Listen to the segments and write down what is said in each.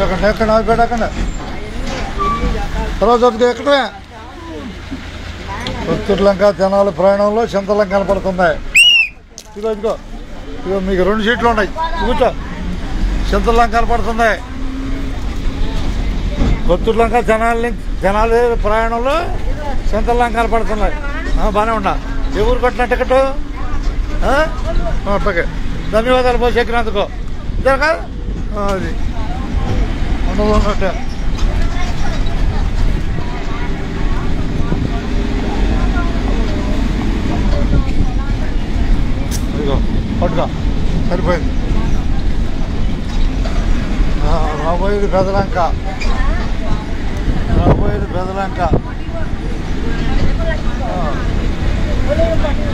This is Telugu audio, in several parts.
ఎక్కడ పెట్టకండి తర్వాత ఎక్కడే కొత్తూరులంక జనాలు ప్రయాణంలో చింతలంక కనపడుతున్నాయి. ఇదిగో ఇదిగో ఇదిగో మీకు 2 సీట్లు ఉన్నాయి. కూర్చో. చింతలంక కనపడుతున్నాయి. కొత్తూరులంక జనాలు ప్రయాణంలో చింతలంక కనపడుతున్నాయి. బాగానే ఉన్నా. ఏ ఊరు కట్టిన టికెట్? అట్లాగే ధన్యవాదాలు పోసి ఎక్కినందుకు. ఇదే కాదు అది ఉండదు ఉన్నట్టే. ఇదిగో పట్టుగా సరిపోయింది. రాబోయేది పెదలంక.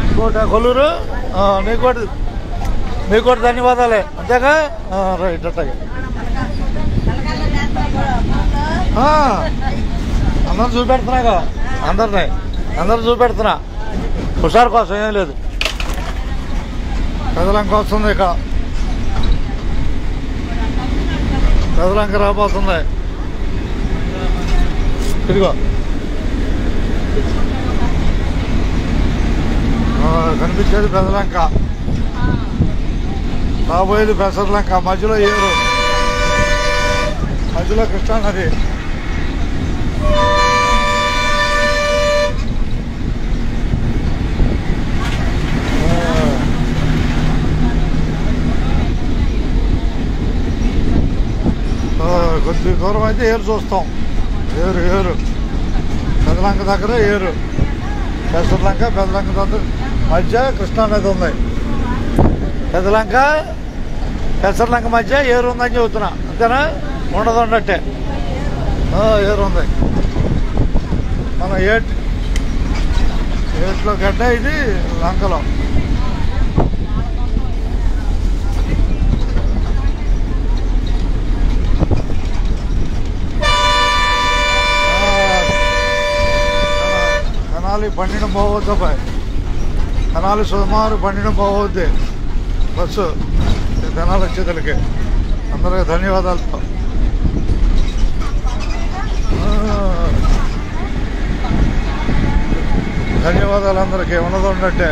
ఇంకోట కొల్లూరు. నీకోటి ధన్యవాదాలే. అంతేగా రైట్. అట్లాగే అందరు చూపెడుతున్నాగా. అందరు చూపెడుతున్నా. హుషారు కోసం ఏం లేదు. పెదలంక వస్తుంది. ఇక పెదలంక రాబోతుంది. ఇదిగో కనిపించేది పెదలంక. రాబోయేది పెసర్లంక. మధ్యలో ఏరు, మధ్యలో కృష్ణానది. కొద్ది దూరం అయితే ఏరు చూస్తాం. ఏరు పెదలంక దగ్గర ఏరు. పెసర్లంక పెదలంక దగ్గర మధ్య కృష్ణానది ఉంది. పెదలంక పెసర్లంక మధ్య ఏరు ఉందని చెబుతున్నా. అంతేనా? ఉండదు ఉన్నట్టే. ఏరు ఉంది. మనం ఏట్లో గడ్డ. ఇది లంకలో. కనాలి పండిన పోవద్దు. కనాలి సుమారు పండిన పోవద్దు బస్సు. జనాలు వచ్చేదలకి అందరికీ ధన్యవాదాలతో. ధన్యవాదాలు అందరికీ. ఉన్నది ఉన్నట్టే.